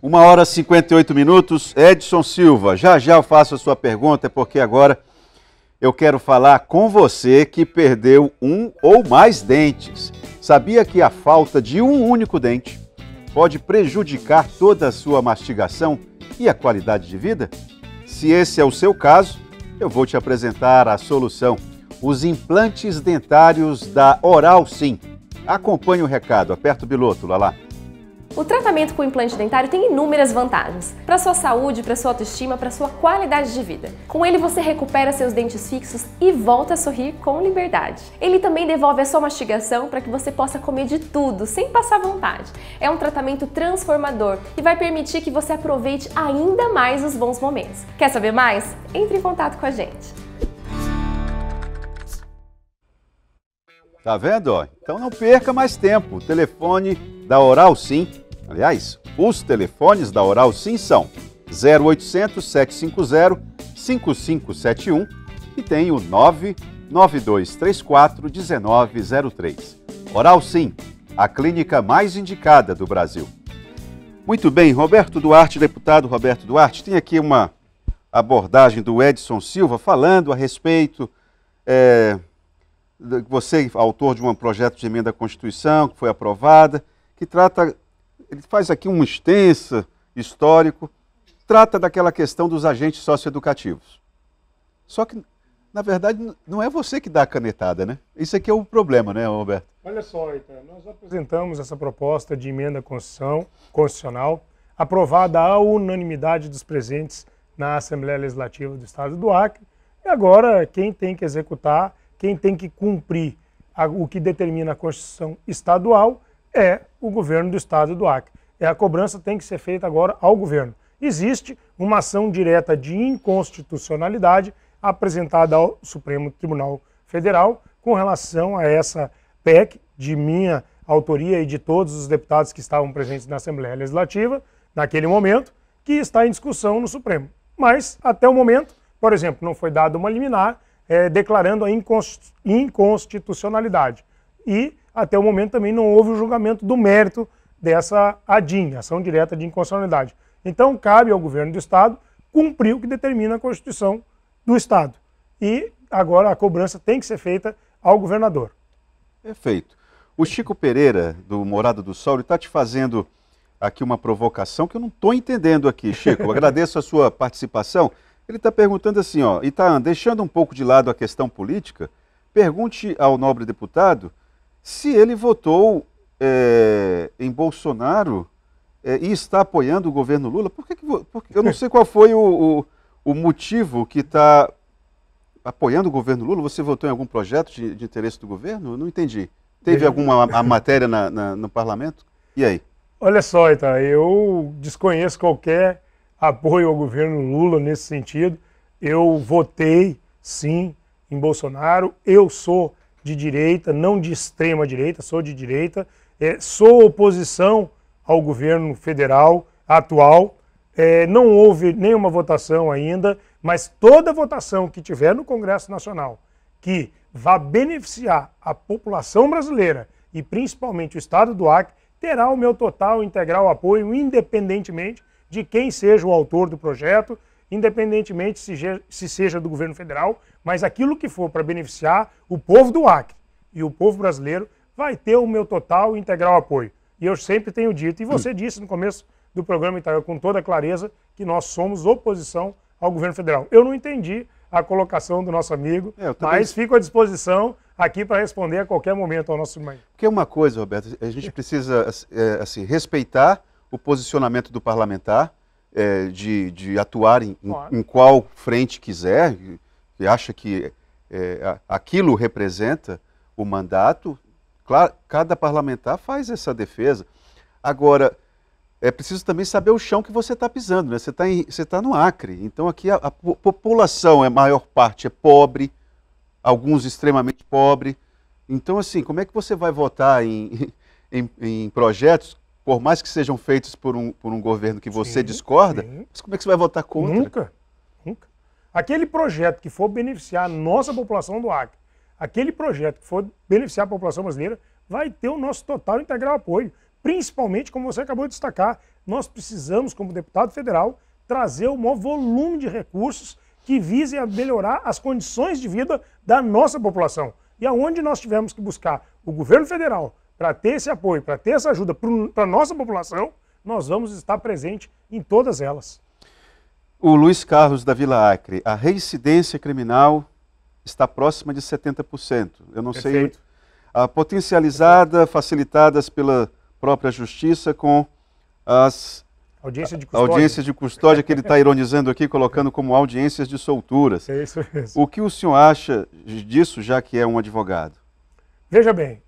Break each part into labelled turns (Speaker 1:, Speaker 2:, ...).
Speaker 1: 1h e 58 minutos. Edson Silva, já eu faço a sua pergunta, porque agora eu quero falar com você que perdeu um ou mais dentes. Sabia que a falta de um único dente pode prejudicar toda a sua mastigação e a qualidade de vida? Se esse é o seu caso, eu vou te apresentar a solução. Os implantes dentários da Oral Sim. Acompanhe o recado, aperta o biloto, Lala.
Speaker 2: O tratamento com implante dentário tem inúmeras vantagens para sua saúde, para sua autoestima, para sua qualidade de vida. Com ele você recupera seus dentes fixos e volta a sorrir com liberdade. Ele também devolve a sua mastigação para que você possa comer de tudo sem passar vontade. É um tratamento transformador e vai permitir que você aproveite ainda mais os bons momentos. Quer saber mais? Entre em contato com a gente.
Speaker 1: Tá vendo? Ó? Então não perca mais tempo. O telefone da Oral Sim, aliás, os telefones da Oral Sim são 0800 750 5571 e tem o 99234 1903. Oral Sim, a clínica mais indicada do Brasil. Muito bem, Roberto Duarte, deputado Roberto Duarte, tem aqui uma abordagem do Edson Silva falando a respeito... Você, autor de um projeto de emenda à Constituição, que foi aprovada, que trata, ele faz aqui um extenso histórico, trata daquela questão dos agentes socioeducativos. Só que, na verdade, não é você que dá a canetada, né? Isso aqui é o problema, né, Roberto?
Speaker 3: Olha só, Ita, nós apresentamos essa proposta de emenda à Constitucional, aprovada à unanimidade dos presentes na Assembleia Legislativa do Estado do Acre, e agora quem tem que executar, quem tem que cumprir o que determina a Constituição estadual é o governo do Estado do Acre. A cobrança tem que ser feita agora ao governo. Existe uma ação direta de inconstitucionalidade apresentada ao Supremo Tribunal Federal com relação a essa PEC de minha autoria e de todos os deputados que estavam presentes na Assembleia Legislativa, naquele momento, que está em discussão no Supremo. Mas, até o momento, por exemplo, não foi dada uma liminar declarando a inconstitucionalidade. E, até o momento, também não houve o julgamento do mérito dessa ADIM, Ação Direta de Inconstitucionalidade. Então, cabe ao governo do Estado cumprir o que determina a Constituição do Estado. E, agora, a cobrança tem que ser feita ao governador.
Speaker 1: Perfeito. O Chico Pereira, do Morada do Sol, está te fazendo aqui uma provocação que eu não estou entendendo aqui, Chico. Eu agradeço a sua participação. Ele está perguntando assim, ó, e está deixando um pouco de lado a questão política, pergunte ao nobre deputado se ele votou em Bolsonaro e está apoiando o governo Lula. Porque eu não sei qual foi o motivo que está apoiando o governo Lula. Você votou em algum projeto de interesse do governo? Eu não entendi. Teve alguma matéria no parlamento? E aí?
Speaker 3: Olha só, Ita, eu desconheço qualquer apoio ao governo Lula nesse sentido. Eu votei, sim, em Bolsonaro. Eu sou de direita, não de extrema direita, sou de direita. Sou oposição ao governo federal atual. Não houve nenhuma votação ainda, mas toda votação que tiver no Congresso Nacional que vá beneficiar a população brasileira e principalmente o Estado do Acre, terá o meu total e integral apoio, independentemente de quem seja o autor do projeto, independentemente se seja do governo federal, mas aquilo que for para beneficiar o povo do Acre e o povo brasileiro vai ter o meu total e integral apoio. E eu sempre tenho dito, e você disse no começo do programa, Itaú, com toda clareza, que nós somos oposição ao governo federal. Eu não entendi a colocação do nosso amigo, mas fico à disposição aqui para responder a qualquer momento ao nosso irmão.
Speaker 1: Porque uma coisa, Roberto, a gente precisa assim, respeitar o posicionamento do parlamentar, de atuar em qual frente quiser, e acha que aquilo representa o mandato. Claro, cada parlamentar faz essa defesa. Agora, é preciso também saber o chão que você está pisando, né? Você tá no Acre, então aqui a população, a maior parte é pobre, alguns extremamente pobres. Então, assim, como é que você vai votar em projetos, por mais que sejam feitos por um governo que você discorda, mas como é que você vai votar contra?
Speaker 3: Nunca. Aquele projeto que for beneficiar a nossa população do Acre, aquele projeto que for beneficiar a população brasileira, vai ter o nosso total e integral apoio. principalmente, como você acabou de destacar, nós precisamos, como deputado federal, trazer o maior volume de recursos que visem a melhorar as condições de vida da nossa população. E aonde nós tivemos que buscar o governo federal para ter esse apoio, para ter essa ajuda para a nossa população, nós vamos estar presente em todas elas.
Speaker 1: O Luiz Carlos da Vila Acre, a reincidência criminal está próxima de 70%. Eu não
Speaker 3: Perfeito.
Speaker 1: sei, a potencializada, facilitadas pela própria justiça com as audiências de custódia que ele está ironizando aqui, colocando como audiências de solturas.
Speaker 3: É isso mesmo.
Speaker 1: O que o senhor acha disso, já que é um advogado?
Speaker 3: Veja bem,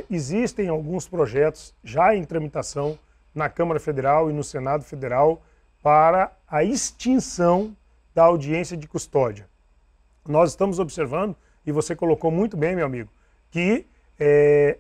Speaker 3: existem alguns projetos já em tramitação na Câmara Federal e no Senado Federal para a extinção da audiência de custódia. Nós estamos observando, e você colocou muito bem, meu amigo, que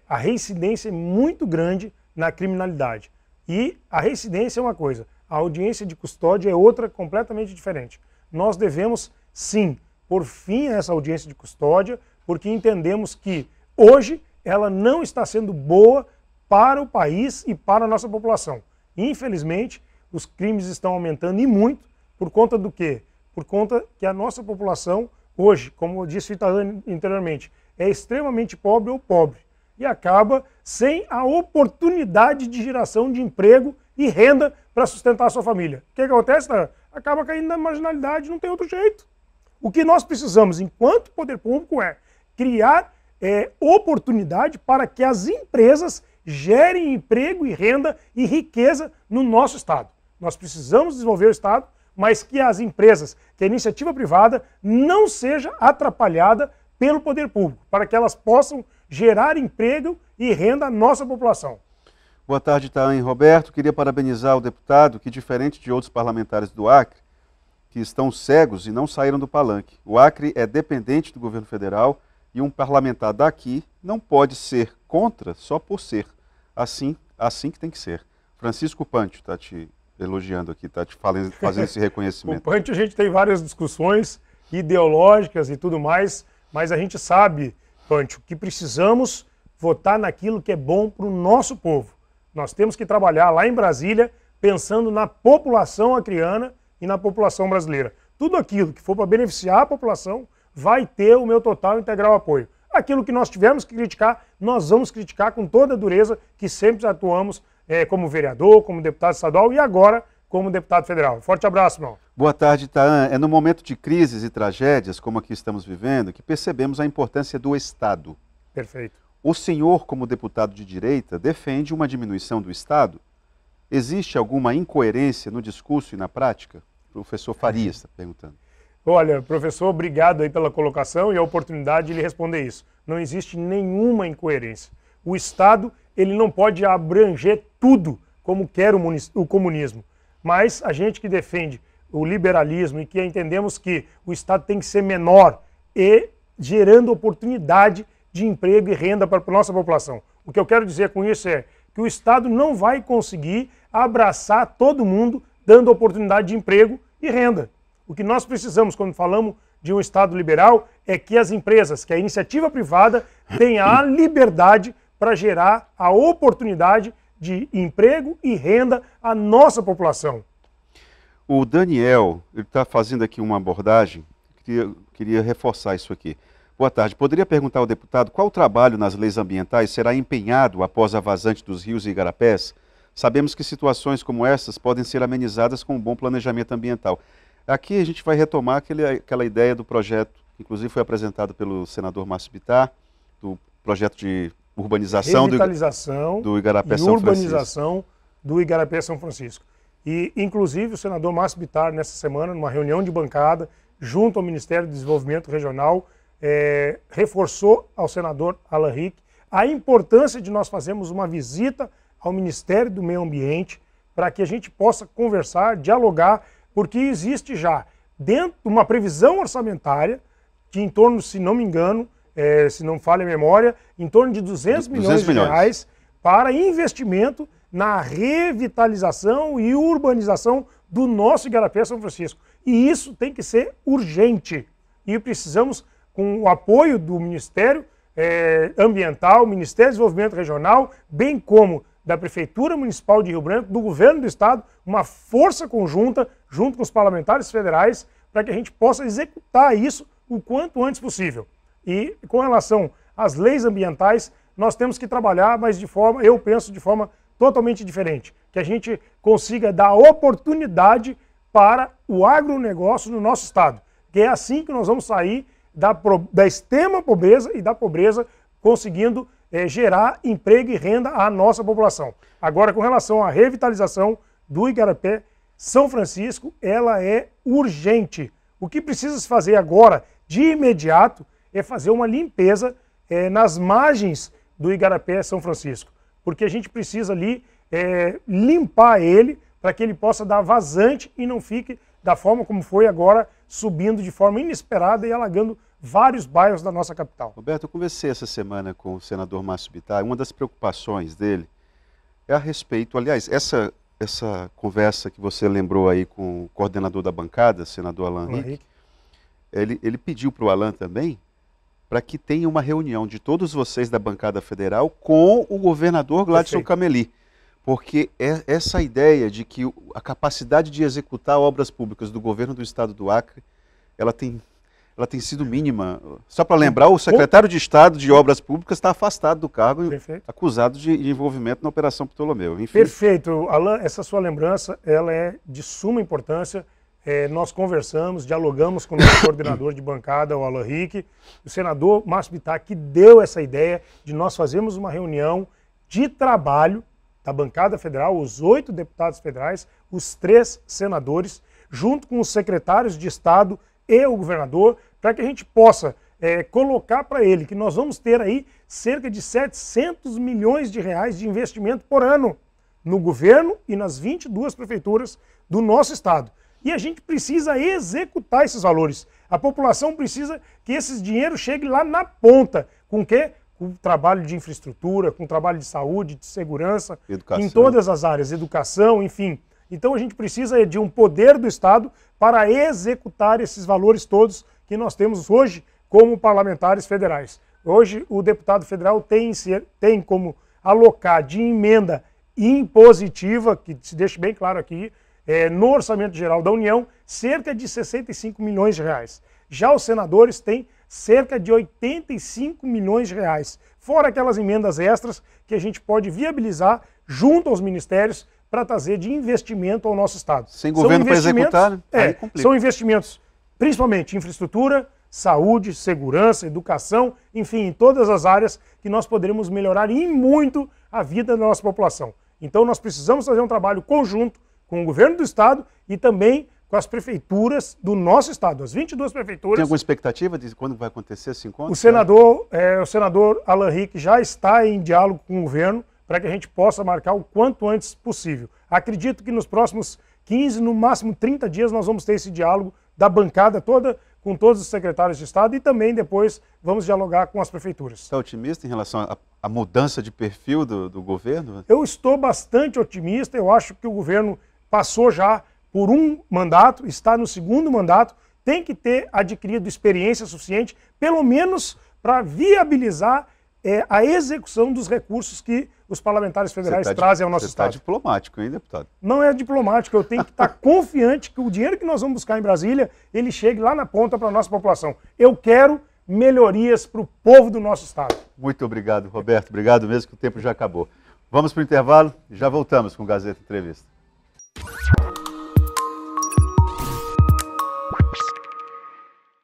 Speaker 3: a reincidência é muito grande na criminalidade. E a reincidência é uma coisa, a audiência de custódia é outra completamente diferente. Nós devemos, sim, pôr fim a essa audiência de custódia, porque entendemos que hoje ela não está sendo boa para o país e para a nossa população. Infelizmente, os crimes estão aumentando e muito, por conta do quê? Por conta que a nossa população hoje, como eu disse anteriormente, é extremamente pobre ou pobre e acaba sem a oportunidade de geração de emprego e renda para sustentar a sua família. O que acontece? Acaba caindo na marginalidade, não tem outro jeito. O que nós precisamos, enquanto poder público, é criar oportunidade para que as empresas gerem emprego e renda e riqueza no nosso Estado. Nós precisamos desenvolver o Estado, mas que as empresas, que a iniciativa privada não seja atrapalhada pelo poder público, para que elas possam gerar emprego e renda à nossa população.
Speaker 1: Boa tarde, Itaã Roberto. Queria parabenizar o deputado que, diferente de outros parlamentares do Acre, que estão cegos e não saíram do palanque. O Acre é dependente do governo federal e um parlamentar daqui não pode ser contra só por ser. Assim que tem que ser. Francisco Pâncio está te elogiando aqui, está te fazendo esse reconhecimento.
Speaker 3: O Pâncio, a gente tem várias discussões ideológicas e tudo mais, mas a gente sabe, Pâncio, que precisamos votar naquilo que é bom para o nosso povo. Nós temos que trabalhar lá em Brasília pensando na população acreana e na população brasileira. Tudo aquilo que for para beneficiar a população vai ter o meu total e integral apoio. Aquilo que nós tivermos que criticar, nós vamos criticar com toda a dureza que sempre atuamos como vereador, como deputado estadual e agora como deputado federal. Forte abraço, irmão.
Speaker 1: Boa tarde, Itaã. É no momento de crises e tragédias, como aqui estamos vivendo, que percebemos a importância do Estado.
Speaker 3: Perfeito.
Speaker 1: O senhor, como deputado de direita, defende uma diminuição do Estado? Existe alguma incoerência no discurso e na prática? O professor Farias está perguntando.
Speaker 3: Olha, professor, obrigado aí pela colocação e a oportunidade de lhe responder isso. Não existe nenhuma incoerência. O Estado, ele não pode abranger tudo como quer o comunismo. Mas a gente que defende o liberalismo e que entendemos que o Estado tem que ser menor e gerando oportunidade de emprego e renda para a nossa população. O que eu quero dizer com isso é que o Estado não vai conseguir abraçar todo mundo dando oportunidade de emprego e renda. O que nós precisamos quando falamos de um Estado liberal é que as empresas, que a iniciativa privada tenha a liberdade para gerar a oportunidade de emprego e renda à nossa população.
Speaker 1: O Daniel, ele está fazendo aqui uma abordagem, queria reforçar isso aqui. Boa tarde. Poderia perguntar ao deputado qual trabalho nas leis ambientais será empenhado após a vazante dos rios e igarapés? Sabemos que situações como essas podem ser amenizadas com um bom planejamento ambiental. Aqui a gente vai retomar aquela ideia do projeto, que inclusive foi apresentado pelo senador Márcio Bittar, do projeto de urbanização do Igarapé São Francisco.
Speaker 3: Urbanização do Igarapé São Francisco. E, inclusive, o senador Márcio Bittar, nessa semana, numa reunião de bancada, junto ao Ministério do Desenvolvimento Regional, reforçou ao senador Alan Rick a importância de nós fazermos uma visita ao Ministério do Meio Ambiente para que a gente possa conversar, dialogar, porque existe já dentro uma previsão orçamentária que em torno, se não me engano, se não falha a memória, em torno de 200 milhões de reais para investimento na revitalização e urbanização do nosso Igarapé São Francisco. E isso tem que ser urgente. E precisamos, com o apoio do Ministério Ambiental, Ministério do Desenvolvimento Regional, bem como da Prefeitura Municipal de Rio Branco, do Governo do Estado, uma força conjunta, junto com os parlamentares federais, para que a gente possa executar isso o quanto antes possível. E com relação às leis ambientais, nós temos que trabalhar, mas eu penso de forma totalmente diferente, que a gente consiga dar oportunidade para o agronegócio no nosso estado, que é assim que nós vamos sair da extrema pobreza e da pobreza, conseguindo gerar emprego e renda à nossa população. Agora, com relação à revitalização do Igarapé, São Francisco, ela é urgente. O que precisa se fazer agora, de imediato, é fazer uma limpeza nas margens do Igarapé São Francisco, porque a gente precisa ali limpar ele para que ele possa dar vazante e não fique da forma como foi agora, subindo de forma inesperada e alagando vários bairros da nossa capital.
Speaker 1: Roberto, eu conversei essa semana com o senador Márcio Bittar, uma das preocupações dele é a respeito, aliás, essa conversa que você lembrou aí com o coordenador da bancada, senador Alan Rick, ele pediu para o Alan também para que tenha uma reunião de todos vocês da bancada federal com o governador Gladson Cameli, porque essa ideia de que a capacidade de executar obras públicas do governo do estado do Acre, ela tem sido mínima. Só para lembrar, o secretário de Estado de Obras Públicas está afastado do cargo, acusado de envolvimento na Operação Ptolomeu. Enfim.
Speaker 3: Perfeito. Alan, essa sua lembrança ela é de suma importância. Nós conversamos, dialogamos com o nosso coordenador de bancada, o Alan Rick, o senador Márcio Bittar, que deu essa ideia de nós fazermos uma reunião de trabalho da bancada federal, os 8 deputados federais, os 3 senadores, junto com os secretários de Estado e o governador, para que a gente possa colocar para ele que nós vamos ter aí cerca de 700 milhões de reais de investimento por ano no governo e nas 22 prefeituras do nosso estado. E a gente precisa executar esses valores. A população precisa que esses dinheiros cheguem lá na ponta. Com o quê? Com trabalho de infraestrutura, com trabalho de saúde, de segurança, educação, em todas as áreas, educação, enfim. Então a gente precisa de um poder do Estado para executar esses valores todos que nós temos hoje como parlamentares federais. Hoje o deputado federal tem como alocar de emenda impositiva, que se deixe bem claro aqui, no Orçamento Geral da União, cerca de 65 milhões de reais. Já os senadores têm cerca de 85 milhões de reais, fora aquelas emendas extras que a gente pode viabilizar junto aos ministérios para trazer de investimento ao nosso estado.
Speaker 1: Sem governo para executar, né?
Speaker 3: São investimentos principalmente em infraestrutura, saúde, segurança, educação, enfim, em todas as áreas que nós poderemos melhorar e muito a vida da nossa população. Então nós precisamos fazer um trabalho conjunto com o governo do estado e também com as prefeituras do nosso estado, as 22 prefeituras.
Speaker 1: Tem alguma expectativa de quando vai acontecer esse encontro?
Speaker 3: O senador Alan Rick já está em diálogo com o governo para que a gente possa marcar o quanto antes possível. Acredito que nos próximos 15, no máximo 30 dias, nós vamos ter esse diálogo da bancada toda, com todos os secretários de Estado e também depois vamos dialogar com as prefeituras.
Speaker 1: Está otimista em relação à mudança de perfil do governo?
Speaker 3: Eu estou bastante otimista, eu acho que o governo passou já por um mandato, está no segundo mandato, tem que ter adquirido experiência suficiente, pelo menos para viabilizar a execução dos recursos que os parlamentares federais trazem ao nosso estado.
Speaker 1: Você está diplomático, hein, deputado?
Speaker 3: Não é diplomático, eu tenho que estar confiante que o dinheiro que nós vamos buscar em Brasília, ele chegue lá na ponta para a nossa população. Eu quero melhorias para o povo do nosso estado.
Speaker 1: Muito obrigado, Roberto. Obrigado mesmo, que o tempo já acabou. Vamos para o intervalo e já voltamos com o Gazeta Entrevista.